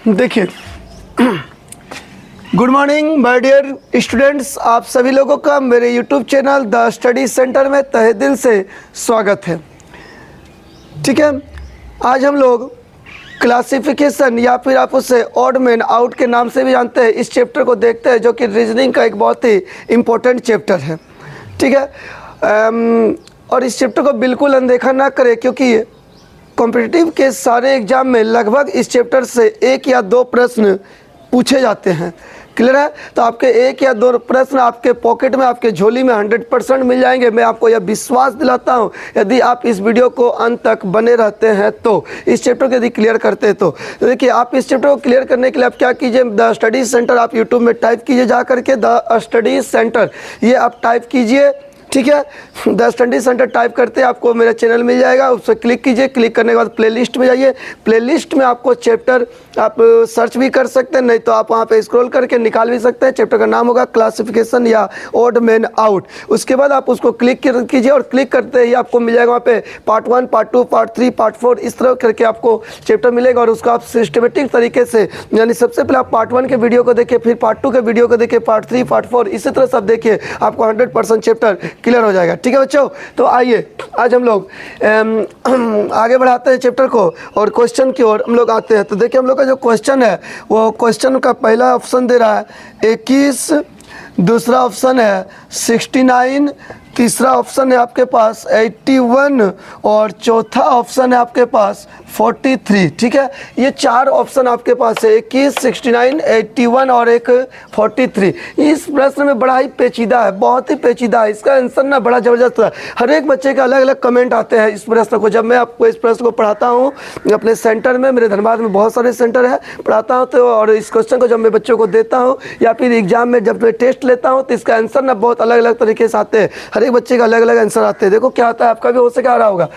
देखिए, good morning my dear students, आप सभी लोगों का मेरे YouTube channel the study centre में तहे दिल से स्वागत है। ठीक है, आज हम लोग क्लासिफिकेशन या फिर आप उसे ऑड मैन आउट के नाम से भी जानते हैं, इस चैप्टर को देखते हैं, जो कि रीजनिंग का एक बहुत ही इम्पोर्टेंट चैप्टर है। ठीक है, और इस चैप्टर को बिल्कुल अनदेखा ना करें, क्योंकि कॉम्पिटिटिव के सारे एग्जाम में लगभग इस चैप्टर से 1 या 2 प्रश्न पूछे जाते हैं। क्लियर है? तो आपके 1 या 2 प्रश्न आपके पॉकेट में, आपके झोली में 100% मिल जाएंगे। मैं आपको यह विश्वास दिलाता हूं, यदि आप इस वीडियो को अंत तक बने रहते हैं तो, इस चैप्टर को यदि क्लियर करते हैं तो देखिए, आप इस चैप्टर को क्लियर करने के लिए आप क्या कीजिए, द स्टडी सेंटर आप यूट्यूब में टाइप कीजिए, जा करके द स्टडी सेंटर ये आप टाइप कीजिए। ठीक है, द स्टडी सेंटर टाइप करते आपको मेरा चैनल मिल जाएगा, उस पर क्लिक कीजिए। क्लिक करने के बाद प्लेलिस्ट में जाइए, प्लेलिस्ट में आपको चैप्टर आप सर्च भी कर सकते हैं, नहीं तो आप वहाँ पे स्क्रॉल करके निकाल भी सकते हैं। चैप्टर का नाम होगा क्लासिफिकेशन या ऑड मैन आउट। उसके बाद आप उसको क्लिक कीजिए और क्लिक करते ही आपको मिल जाएगा वहाँ पे पार्ट 1, पार्ट 2, पार्ट 3, पार्ट 4, इस तरह करके आपको चैप्टर मिलेगा। और उसको आप सिस्टमेटिक तरीके से, यानी सबसे पहले आप पार्ट 1 के वीडियो को देखिए, फिर पार्ट 2 के वीडियो को देखिए, पार्ट 3, पार्ट 4, इसी तरह सब देखिए, आपको 100% चैप्टर क्लियर हो जाएगा। ठीक है बच्चों, तो आइए आज हम लोग आगे बढ़ाते हैं चैप्टर को और क्वेश्चन की ओर हम लोग आते हैं। तो देखिए, हम लोग का जो क्वेश्चन है वो क्वेश्चन का पहला ऑप्शन दे रहा है 21, दूसरा ऑप्शन है 69, तीसरा ऑप्शन है आपके पास 81 और चौथा ऑप्शन है आपके पास 43। ठीक है, ये 4 ऑप्शन आपके पास है, 21, 69, 81 और एक 43। इस प्रश्न में बड़ा ही पेचीदा है, बहुत ही पेचीदा है। इसका आंसर ना बड़ा ज़बरदस्त है। हर एक बच्चे के अलग अलग कमेंट आते हैं इस प्रश्न को। जब मैं आपको इस प्रश्न को पढ़ाता हूँ अपने सेंटर में, मेरे धनबाद में बहुत सारे सेंटर है, पढ़ाता हूँ तो, और इस क्वेश्चन को जब मैं बच्चों को देता हूँ या फिर एग्जाम में जब मैं टेस्ट लेता हूँ, तो इसका आंसर ना बहुत अलग अलग तरीके से आते हैं। हर एक बच्चे का अलग अलग आंसर आते हैं। देखो क्या आता है, आपका भी हो सके आ रहा होगा।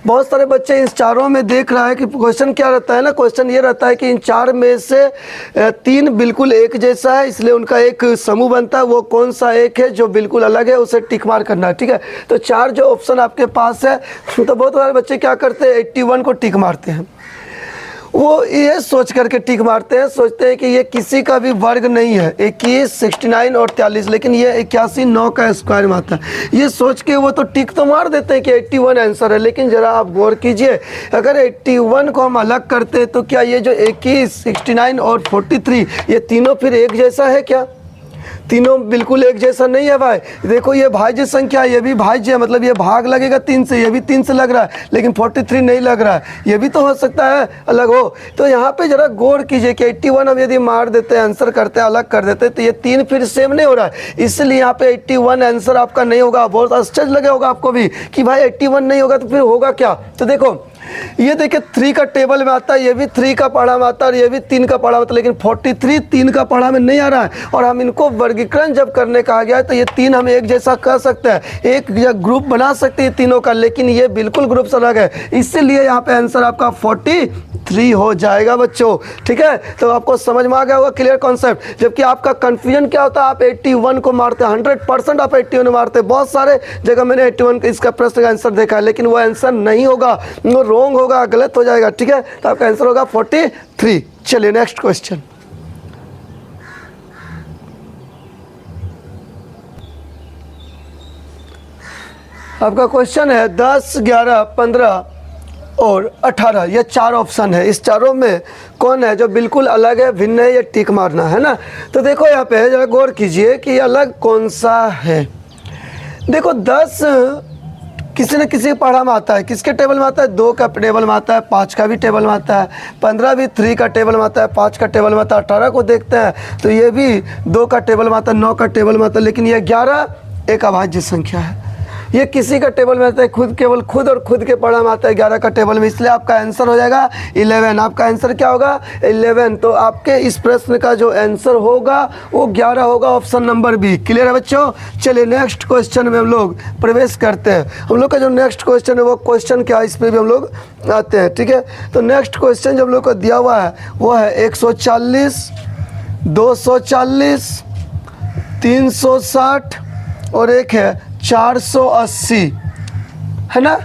बहुत सारे बच्चे इस चारों में देख रहा है कि क्वेश्चन क्या रहता है ना, क्वेश्चन ये रहता है कि इन 4 में से 3 बिल्कुल एक जैसा है, इसलिए उनका एक समूह बनता है। वो कौन सा एक है जो बिल्कुल अलग है, उसे टिक मार करना है। ठीक है, तो 4 जो ऑप्शन आपके पास है, तो बहुत सारे बच्चे क्या करते हैं, 81 को टिक मारते हैं। वो ये सोच करके टिक मारते हैं, सोचते हैं कि ये किसी का भी वर्ग नहीं है, 21, 69 और 43, लेकिन ये 81 9 का स्क्वायर में आता है। ये सोच के वो तो टिक तो मार देते हैं कि 81 आंसर है, लेकिन ज़रा आप गौर कीजिए, अगर 81 को हम अलग करते हैं तो क्या ये जो 21, 69 और 43 ये तीनों फिर एक जैसा है क्या? तीनों बिल्कुल एक जैसा नहीं है भाई। देखो, ये भाज्य संख्या, ये भी भाज्य है, मतलब ये भाग लगेगा 3 से, ये भी 3 से लग रहा है, लेकिन 43 नहीं लग रहा है। ये भी तो हो सकता है अलग हो। तो यहाँ पे जरा गौर कीजिए कि 81 हम यदि मार देते हैं, आंसर करते हैं, अलग कर देते हैं, तो ये 3 फिर सेम नहीं हो रहा है, इसलिए यहाँ पे 81 आंसर आपका नहीं होगा। बहुत आश्चर्य लगे होगा आपको भी कि भाई 81 नहीं होगा तो फिर होगा क्या। तो देखो, ये देखिए 3 का टेबल में आता है, ये भी 3 का पढ़ा में आता है, और ये भी 3 का पढ़ा में आता है, लेकिन 43 3 का पढ़ा में नहीं आ रहा है। और हम इनको वर्गीकरण जब करने कहा गया है तो ये 3 हम एक जैसा कर सकते हैं, एक ग्रुप बना सकते हैं तीनों का, लेकिन ये बिल्कुल ग्रुप से अलग है, इसलिए यहाँ पे आंसर आपका 43 हो जाएगा बच्चों। ठीक है, तो आपको समझ में आ गया होगा क्लियर कॉन्सेप्ट। जबकि आपका कंफ्यूजन क्या होता है, आप 81 को मारते हैं, 100% आप 81 मारते हैं। बहुत सारे जगह मैंने 81 का इसका प्रश्न का आंसर देखा है, लेकिन वो आंसर नहीं होगा, वो रॉन्ग होगा, गलत हो जाएगा। ठीक है, तो आपका आंसर होगा 43। चलिए नेक्स्ट क्वेश्चन। आपका क्वेश्चन है 10, 11, 15 और 18, ये 4 ऑप्शन है। इस चारों में कौन है जो बिल्कुल अलग है, भिन्न है, ये टिक मारना है ना। तो देखो यहाँ पे जरा गौर कीजिए कि अलग कौन सा है। देखो 10 किसी न किसी पढ़ा में आता है, किसके टेबल में आता है, 2 का टेबल में आता है, 5 का भी टेबल में आता है, 15 भी 3 का टेबल में आता है, 5 का टेबल में आता है, 18 को देखते हैं तो ये भी 2 का टेबल में आता है, 9 का टेबल में आता है, लेकिन ये 11 एक अभाज्य संख्या है। ये किसी का टेबल में आता है, केवल खुद और खुद के पढ़ा में आता है 11 का टेबल में, इसलिए आपका आंसर हो जाएगा 11। आपका आंसर क्या होगा, 11। तो आपके इस प्रश्न का जो आंसर होगा वो 11 होगा, ऑप्शन नंबर बी। क्लियर है बच्चों? चलिए नेक्स्ट क्वेश्चन में हम लोग प्रवेश करते हैं। हम लोग का जो नेक्स्ट क्वेश्चन है वो क्वेश्चन क्या है, इस पर भी हम लोग आते हैं। ठीक है, तो नेक्स्ट क्वेश्चन जो हम लोग को दिया हुआ है वो है 140, 240, 360 और एक है 480, है ना।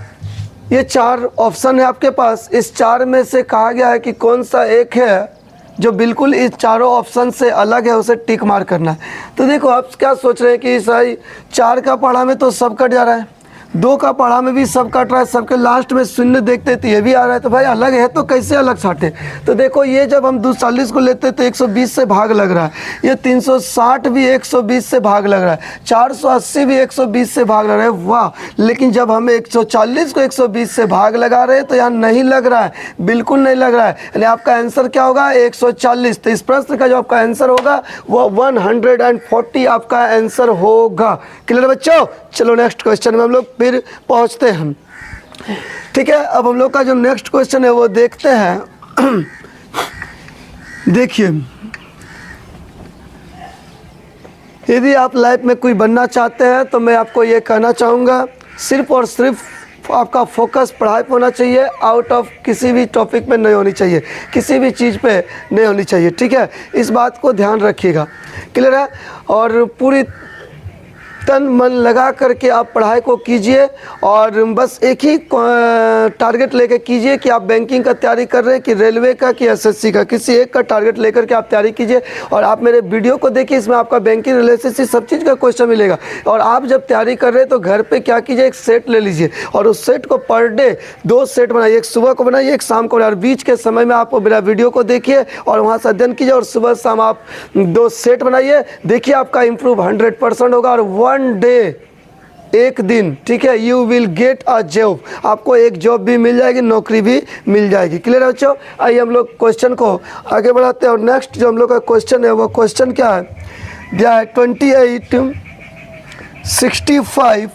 ये 4 ऑप्शन है आपके पास। इस 4 में से कहा गया है कि कौन सा एक है जो बिल्कुल इस चारों ऑप्शन से अलग है, उसे टिक मार करना है। तो देखो आप क्या सोच रहे हैं कि सही 4 का पढ़ा में तो सब कट जा रहा है, 2 का पढ़ा में भी सब कट रहा है, सबके लास्ट में शून्य देखते तो ये भी आ रहा है, तो भाई अलग है तो कैसे अलग छाटे। तो देखो ये जब हम 240 को लेते तो 120 से भाग लग रहा है, ये 360 भी 120 से भाग लग रहा है, 480 भी 120 से भाग लग रहा है, वाह। लेकिन जब हम 140 को 120 से भाग लगा रहे हैं तो यहाँ नहीं लग रहा है, बिल्कुल नहीं लग रहा है। यानी आपका आंसर क्या होगा 140। तो इस प्रश्न का जो आपका आंसर होगा वो 140 आपका आंसर होगा। क्लियर बच्चों? चलो नेक्स्ट क्वेश्चन में हम लोग फिर पहुंचते हैं। ठीक है, अब हम लोग का जो नेक्स्ट क्वेश्चन है वो देखते हैं। देखिए, यदि आप लाइफ में कोई बनना चाहते हैं तो मैं आपको ये कहना चाहूँगा, सिर्फ और सिर्फ आपका फोकस पढ़ाई पे होना चाहिए, आउट ऑफ किसी भी टॉपिक पे नहीं होनी चाहिए, किसी भी चीज़ पे नहीं होनी चाहिए। ठीक है, इस बात को ध्यान रखिएगा। क्लियर है? और पूरी तन मन लगा करके आप पढ़ाई को कीजिए और बस एक ही टारगेट लेकर कीजिए कि आप बैंकिंग का तैयारी कर रहे हैं कि रेलवे का कि एसएससी का, किसी एक का टारगेट लेकर के आप तैयारी कीजिए। और आप मेरे वीडियो को देखिए, इसमें आपका बैंकिंग रिलेशनशिप सब चीज़ का क्वेश्चन मिलेगा। और आप जब तैयारी कर रहे हैं तो घर पे क्या कीजिए, एक सेट ले लीजिए और उस सेट को पर डे 2 सेट बनाइए, एक सुबह को बनाइए, एक शाम को बनाइए। और बीच के समय में आप मेरा वीडियो को देखिए और वहाँ से अध्ययन कीजिए और सुबह शाम आप 2 सेट बनाइए। देखिए आपका इंप्रूव 100% होगा और 1 डे, एक दिन, ठीक है, you will get a job, आपको एक जॉब भी मिल जाएगी, नौकरी भी मिल जाएगी। क्लियर है बच्चों? आइए हम लोग क्वेश्चन को आगे बढ़ाते हैं। और नेक्स्ट जो हम लोग का क्वेश्चन है वो क्वेश्चन क्या है, दिया है 28, 65,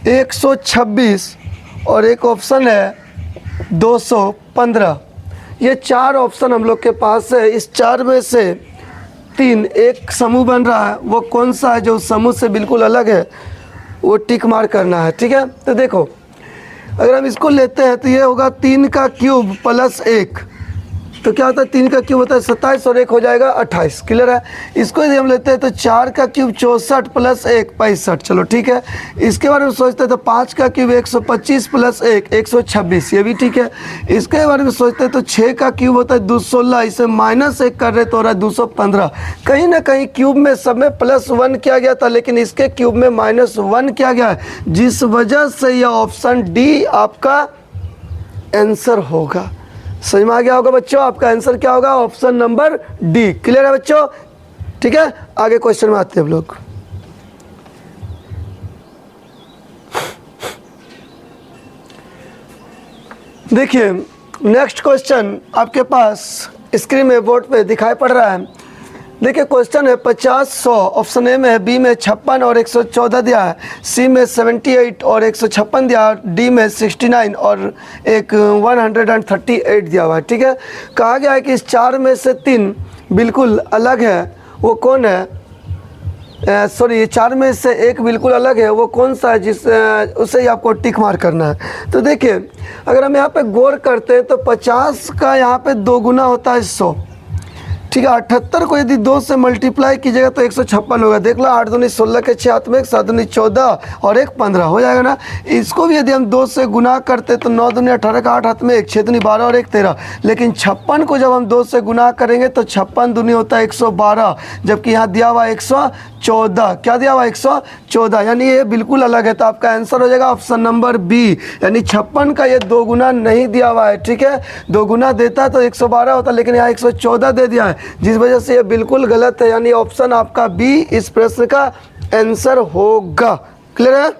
126 और एक ऑप्शन है 215। ये 4 ऑप्शन हम लोग के पास है। इस 4 में से 3 एक समूह बन रहा है, वो कौन सा है जो उस समूह से बिल्कुल अलग है, वो टिक मार करना है। ठीक है, तो देखो अगर हम इसको लेते हैं तो ये होगा 3 का क्यूब प्लस 1, तो क्या होता है 3 का क्यूब होता है 27 और 1 हो जाएगा 28। क्लियर है? इसको यदि हम लेते हैं तो 4 का क्यूब 64 प्लस 1 65। चलो ठीक है, इसके बारे में सोचते हैं तो 5 का क्यूब 125 प्लस 1 126, ये भी ठीक है। इसके बारे में सोचते हैं तो 6 का क्यूब होता है 216, इसे माइनस 1 कर रहे तो हो रहा है 215। कहीं ना कहीं क्यूब में सब में +1 किया गया था, लेकिन इसके क्यूब में -1 किया गया है, जिस वजह से यह ऑप्शन डी आपका आंसर होगा। समझ में आ गया होगा बच्चों? आपका आंसर क्या होगा? Option number D. क्लियर है बच्चों? ठीक है, आगे क्वेश्चन में आते हैं हम लोग। देखिए नेक्स्ट क्वेश्चन आपके पास स्क्रीन में बोर्ड पे दिखाई पड़ रहा है। देखिए क्वेश्चन है 50, 100, ऑप्शन ए में है, बी में 56 और 114 दिया है, सी में 78 और 156 दिया है, डी में 69 और एक 138 दिया हुआ है। ठीक है, कहा गया है कि इस 4 में से 3 बिल्कुल अलग है, वो कौन है? सॉरी, 4 में से 1 बिल्कुल अलग है, वो कौन सा है, जिस उसे ही आपको टिक मार करना है। तो देखिए अगर हम यहाँ पे गौर करते हैं तो 50 का यहाँ पे 2 गुना होता है 100। ठीक है, 78 को यदि 2 से मल्टीप्लाई कीजिएगा तो 156 होगा। देख लो, 8 दूनी 16 के 6 हाथ में 1, 7 दूनी 14 और 1 15 हो जाएगा ना। इसको भी यदि हम 2 से गुना करते तो 9 दूनी 18 का 8 हाथ में 1, 6 दूनी 12 और 1 13। लेकिन 56 को जब हम 2 से गुना करेंगे तो 56 दूनी होता है 112, जबकि यहाँ दिया हुआ 114। क्या दिया हुआ? 114, यानी ये बिल्कुल अलग है। तो आपका आंसर हो जाएगा ऑप्शन नंबर बी, यानी 56 का ये 2 गुना नहीं दिया हुआ है। ठीक है, 2 गुना देता तो 112 होता, लेकिन यहाँ 114 दे दिया है, जिस वजह से ये बिल्कुल गलत है, यानी ऑप्शन आपका बी इस प्रश्न का आंसर होगा। क्लियर है?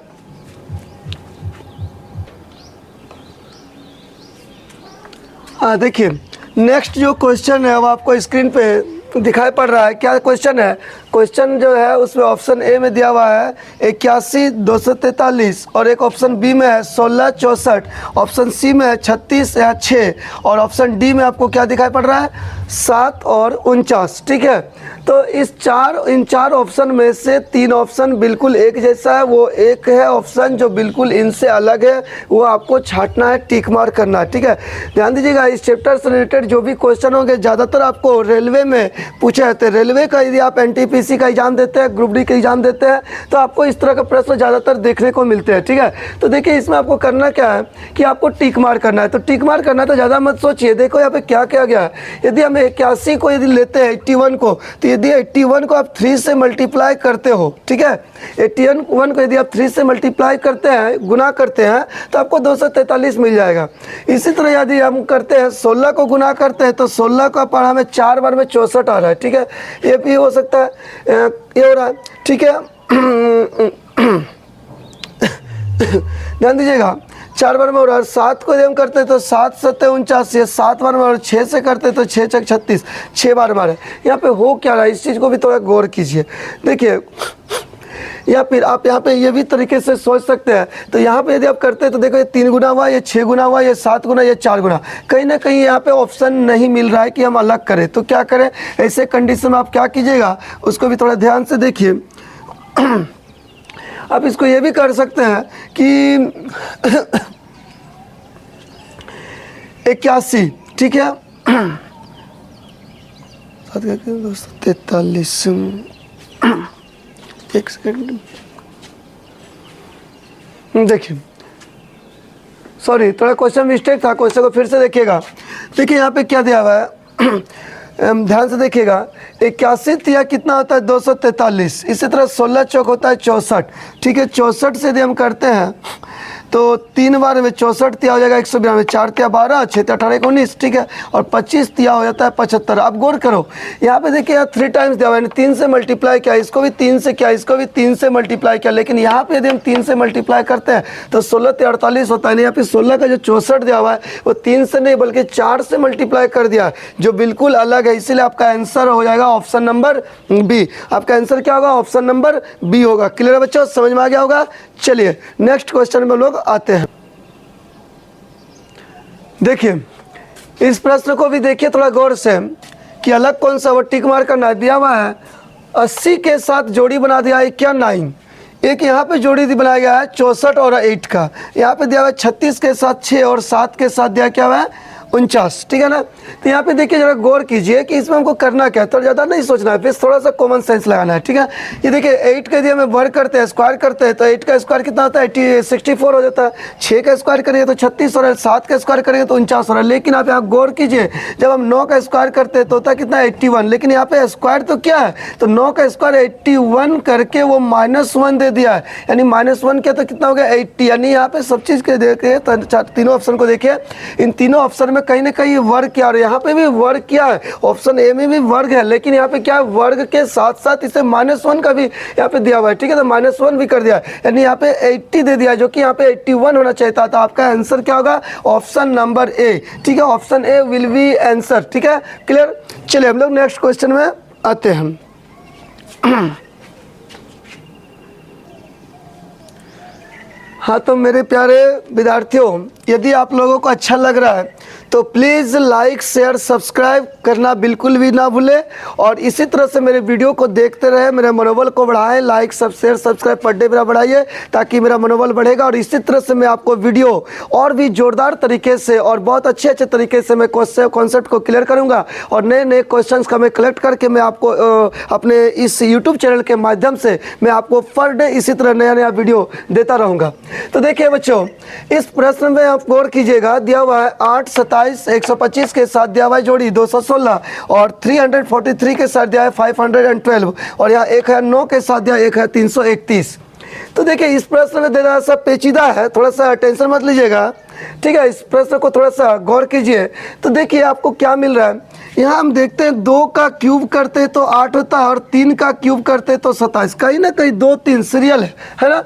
हाँ, देखिए नेक्स्ट जो क्वेश्चन है वो आपको स्क्रीन पे दिखाई पड़ रहा है। क्या क्वेश्चन है? क्वेश्चन जो है उसमें ऑप्शन ए में दिया हुआ है 81 243 और एक ऑप्शन बी में है 16 64, ऑप्शन सी में है 36 या 6 और ऑप्शन डी में आपको क्या दिखाई पड़ रहा है? 7 और 49। ठीक है, तो इन चार ऑप्शन में से 3 ऑप्शन बिल्कुल एक जैसा है, वो एक है ऑप्शन जो बिल्कुल इनसे अलग है, वो आपको छांटना है, टिक मार करना है। ठीक है, ध्यान दीजिएगा, इस चैप्टर से रिलेटेड जो भी क्वेश्चन होंगे ज़्यादातर आपको रेलवे में पूछे जाते हैं। रेलवे का यदि आप एनटीपीसी टीपीसी का एग्जाम देते हैं, ग्रुप डी का एग्जाम देते हैं, तो आपको इस तरह का प्रश्न ज़्यादातर देखने को मिलते हैं। ठीक है, तो देखिए इसमें आपको करना क्या है कि आपको टिक मार करना है। तो टिक मार करना है तो ज़्यादा मत सोचिए। देखो यहाँ पे क्या किया गया है, यदि हम 81 को यदि लेते हैं 81 को, तो यदि 81 को आप 3 से मल्टीप्लाई करते हो, ठीक है, 81 को यदि आप 3 से मल्टीप्लाई करते हैं, गुना करते हैं, तो आपको 243 मिल जाएगा। इसी तरह यदि हम करते हैं 16 को गुना करते हैं, तो 16 का पढ़ा में 4 बार में 64 आ रहा है। ठीक है, ये भी हो सकता है, ये हो रहा है। ठीक है, ध्यान दीजिएगा, 4 बार में हो रहा है। 7 को यदि हम करते हैं तो 7 7 49, 7 बार में, और 6 से करते हैं तो 6 6 36, 6 बार मारे। यहाँ पे हो क्या रहा है, इस चीज़ को भी थोड़ा गौर कीजिए। देखिए, या फिर आप यहाँ पे ये भी तरीके से सोच सकते हैं। तो यहाँ पे यदि आप करते हैं तो देखो, ये 3 गुना हुआ, ये 6 गुना हुआ, ये 7 गुना, ये 4 गुना। कहीं ना कहीं यहाँ पे ऑप्शन नहीं मिल रहा है कि हम अलग करें। तो क्या करें, ऐसे कंडीशन में आप क्या कीजिएगा, उसको भी थोड़ा ध्यान से देखिए। आप इसको ये भी कर सकते हैं कि 81, ठीक है, 243, एक सेकेंड, देखिए, सॉरी थोड़ा क्वेश्चन मिस्टेक था, क्वेश्चन को फिर से देखिएगा। देखिए यहाँ पे क्या दिया हुआ है, ध्यान से देखिएगा। 81 तिया कितना होता है, 243। इसी तरह 16 चौक होता है 64। ठीक है, 64 से यदि हम करते हैं तो 3 बार में 64 तिया हो जाएगा 192, 4 तिया 12, 6 तिया 18, 19, ठीक है, और 25 तिया हो जाता है 75। अब गौर करो, यहाँ पे देखिए, यहाँ 3 टाइम्स दिया हुआ है, 3 से मल्टीप्लाई किया, इसको भी 3 से किया, इसको भी 3 से मल्टीप्लाई किया। लेकिन यहाँ पे यदि हम 3 से मल्टीप्लाई करते हैं तो 16 तिया 48 होता है। यहाँ पे 16 का जो 64 दिया हुआ है वो 3 से नहीं बल्कि 4 से मल्टीप्लाई कर दिया है, जो बिल्कुल अलग है। इसीलिए आपका आंसर हो जाएगा ऑप्शन नंबर बी। आपका आंसर क्या होगा, ऑप्शन नंबर बी होगा। क्लियर है बच्चों, समझ में आ गया होगा। चलिए नेक्स्ट क्वेश्चन में लोग आते हैं। देखिए इस प्रश्न को भी देखिए थोड़ा गौर से कि अलग कौन सा, वो टिक मार करना दिया हुआ है। 80 के साथ जोड़ी बना दिया है क्या, 9। एक यहाँ पे जोड़ी बनाया गया है 64 और 8 का। यहाँ पे दिया हुआ है 36 के साथ 6 और 7 के साथ दिया क्या हुआ है 49। ठीक है ना। तो यहाँ पे देखिए जरा गौर कीजिए कि इसमें हमको करना क्या है। तो ज़्यादा नहीं सोचना है, फिर थोड़ा सा कॉमन सेंस लगाना है। ठीक है, ये देखिए 8 के यदि हमें वर्ग करते हैं, स्क्वायर करते हैं, तो 8 का स्क्वायर कितना होता है 64 हो जाता है। 6 का स्क्वायर करेंगे तो 36 हो रहा है, 7 का स्क्वायर करेंगे तो 49 हो रहा है। लेकिन आप यहाँ गौर कीजिए, जब हम 9 का स्क्वायर करते हैं तो होता है कितना 81। लेकिन यहाँ पे स्क्वायर तो क्या है, तो 9 का स्क्वायर 81 करके वो -1 दे दिया है, यानी -1 क्या तो कितना हो गया 80। यानी यहाँ पे सब चीज़ के देखिए, तीनों ऑप्शन को देखिए, इन तीनों ऑप्शन में कहीं ना कहीं वर्ग क्या, और यहाँ पे भी वर्ग क्या है, ऑप्शन ए में भी वर्ग है, लेकिन यहाँ पे क्या है, वर्ग के साथ साथ इसे -1 का भी यहाँ पे दिया हुआ है। ठीक है, तो -1 भी कर दिया है, यानी यहाँ पे 80 दे दिया, जो कि यहाँ पे 81 होना चाहिए था। तो आपका आंसर क्या होगा, ऑप्शन नंबर ए। ठीक है, option A will be answer. ठीक है, क्लियर। चलिए हम लोग नेक्स्ट क्वेश्चन में आते हैं। हाँ, तो मेरे प्यारे विद्यार्थियों, यदि आप लोगों को अच्छा लग रहा है तो प्लीज़ लाइक शेयर सब्सक्राइब करना बिल्कुल भी ना भूलें, और इसी तरह से मेरे वीडियो को देखते रहे, मेरे मनोबल को बढ़ाएं। Like share subscribe per day मेरा बढ़ाइए, ताकि मेरा मनोबल बढ़ेगा। और इसी तरह से मैं आपको वीडियो और भी जोरदार तरीके से और बहुत अच्छे तरीके से मैं कॉन्सेप्ट को क्लियर करूँगा, और नए नए क्वेश्चन का मैं कलेक्ट करके मैं आपको अपने इस यूट्यूब चैनल के माध्यम से मैं आपको पर डे इसी तरह नया वीडियो देता रहूँगा। तो देखिए बच्चों, इस प्रश्न में आप गौर कीजिएगा, दिया हुआ है 8 27 125 के साथ दिया हुआ है जोड़ी 216, और 343 के साथ दिया है 512, और यहाँ 1 है 9 के साथ दिया 1 है 331। तो देखिए इस प्रश्न में देना सा पेचीदा है, थोड़ा सा टेंशन मत लीजिएगा। ठीक है, इस प्रश्न को थोड़ा सा गौर कीजिए। तो देखिए आपको क्या मिल रहा है, यहाँ हम देखते हैं 2 का क्यूब करते हैं तो 8 होता है, और 3 का क्यूब करते हैं तो 27। कहीं ना कहीं 2 3 सीरियल है ना।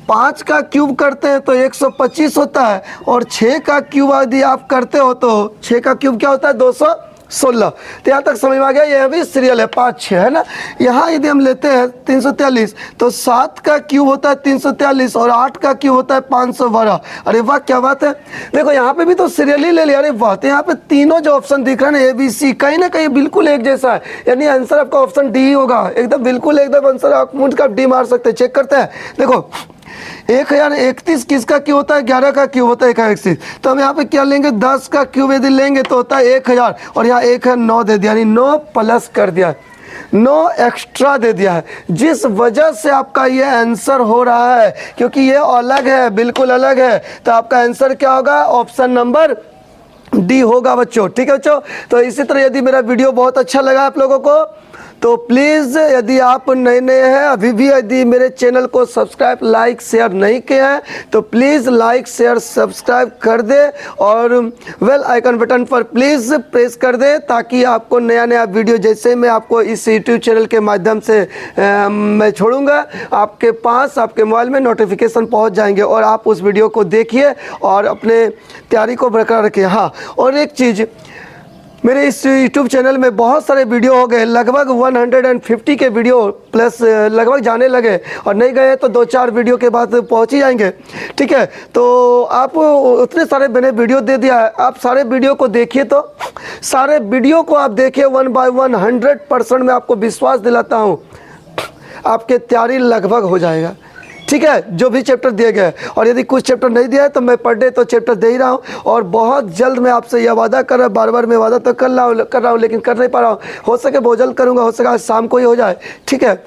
5 का क्यूब करते हैं तो 125 होता है, और 6 का क्यूब यदि आप करते हो तो 6 का क्यूब क्या होता है 216। तो यहाँ तक समझ में आ गया, यह भी सीरियल है 5 6 है ना। यहाँ यदि हम लेते हैं 343 तो 7 का क्यूब होता है 343, और 8 का क्यूब होता है 512। अरे वाह, क्या बात है। देखो यहाँ पे भी तो सीरियल ही ले लिया। अरे वाह, तो यहाँ पे तीनों जो ऑप्शन दिख रहे हैं ना, ABC, कहीं ना कहीं बिल्कुल एक जैसा है, यानी आंसर आपका ऑप्शन डी ही होगा। एकदम बिल्कुल एकदम आंसर आप मुझ का डी मार सकते हैं। चेक करते हैं, देखो 1031 किसका क्यूब होता है, 11 का क्यूब होता है 1031। तो हम यहाँ पे क्या लेंगे, 10 का क्यूब यदि लेंगे तो होता है 1000, और यहाँ 1 है 9 दे दिया, यानी 9 प्लस कर दिया। नो एक्स्ट्रा दे दिया है, जिस वजह से आपका ये आंसर हो रहा है, क्योंकि ये अलग है, बिल्कुल अलग है। तो आपका आंसर क्या होगा? ऑप्शन नंबर डी होगा बच्चों। ठीक है बच्चों, तो इसी तरह यदि मेरा वीडियो बहुत अच्छा लगा आप लोगों को तो प्लीज़, यदि आप नए नए हैं, अभी भी यदि मेरे चैनल को सब्सक्राइब, लाइक, शेयर नहीं किए हैं तो प्लीज़ लाइक, शेयर, सब्सक्राइब कर दे और बेल आइकन बटन पर प्लीज़ प्रेस कर दे, ताकि आपको नया नया वीडियो जैसे मैं आपको इस यूट्यूब चैनल के माध्यम से मैं छोड़ूंगा, आपके पास, आपके मोबाइल में नोटिफिकेशन पहुंच जाएंगे और आप उस वीडियो को देखिए और अपने तैयारी को बरकरार रखिए। हाँ, और एक चीज़, मेरे इस YouTube चैनल में बहुत सारे वीडियो हो गए, लगभग 150 के वीडियो प्लस लगभग जाने लगे, और नहीं गए तो 2-4 वीडियो के बाद पहुंच ही जाएंगे। ठीक है, तो आप उतने सारे मैंने वीडियो दे दिया है, आप सारे वीडियो को देखिए, तो सारे वीडियो को आप देखिए 1 बाय 1 100% मैं आपको विश्वास दिलाता हूँ आपके तैयारी लगभग हो जाएगा। ठीक है, जो भी चैप्टर दिए गए, और यदि कुछ चैप्टर नहीं दिया है तो मैं पर डे तो चैप्टर दे ही रहा हूँ, और बहुत जल्द मैं आपसे यह वादा कर रहा हूँ, बार बार मैं वादा तो कर रहा हूँ लेकिन कर नहीं पा रहा हूँ। हो सके बहुत जल्द करूँगा, हो सके आज शाम को ही हो जाए। ठीक है,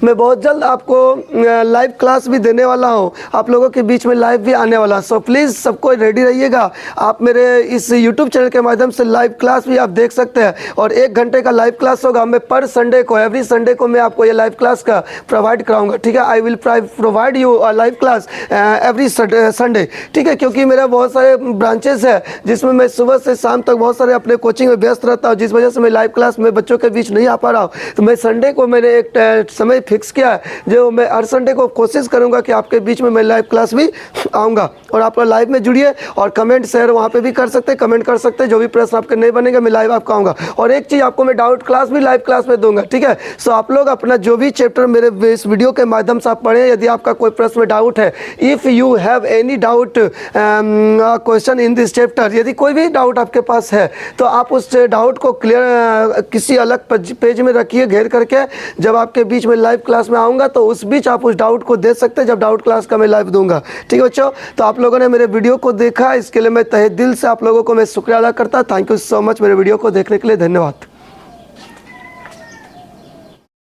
मैं बहुत जल्द आपको लाइव क्लास भी देने वाला हूं, आप लोगों के बीच में लाइव भी आने वाला। सो प्लीज़ सबको रेडी रहिएगा। आप मेरे इस यूट्यूब चैनल के माध्यम से लाइव क्लास भी आप देख सकते हैं, और 1 घंटे का लाइव क्लास होगा। मैं पर संडे को, एवरी संडे को मैं आपको ये लाइव क्लास का प्रोवाइड कराऊंगा। ठीक है, I will provide you live class every Sunday. ठीक है, क्योंकि मेरा बहुत सारे ब्रांचेस है जिसमें मैं सुबह से शाम तक बहुत सारे अपने कोचिंग में व्यस्त रहता हूँ, जिस वजह से मैं लाइव क्लास में बच्चों के बीच नहीं आ पा रहा हूँ। तो मैं संडे को मैंने एक समय फिक्स किया है, जो मैं हर संडे को कोशिश करूंगा कि आपके बीच में मैं लाइव क्लास भी आऊँगा, और आप लोग लाइव में जुड़िए और कमेंट शेयर वहाँ पे भी कर सकते हैं, कमेंट कर सकते हैं। जो भी प्रश्न आपके नहीं बनेंगे मैं लाइव आपको आऊँगा, और एक चीज़ आपको मैं डाउट क्लास भी लाइव क्लास में दूंगा। ठीक है, सो आप लोग अपना जो भी चैप्टर मेरे इस वीडियो के माध्यम से आप पढ़ें, यदि आपका कोई प्रश्न में डाउट है, if you have any doubt question in this chapter, यदि कोई भी डाउट आपके पास है तो आप उस डाउट को क्लियर किसी अलग पेज में रखिए घेर करके। जब आपके बीच में लाइव क्लास में आऊँगा तो उस बीच आप उस डाउट को दे सकते हैं, जब डाउट क्लास का मैं लाइव दूंगा। ठीक है बच्चों, तो आप लोगों ने मेरे वीडियो को देखा, इसके लिए मैं तहे दिल से आप लोगों को मैं शुक्रिया अदा करता। थैंक यू सो मच मेरे वीडियो को देखने के लिए, धन्यवाद।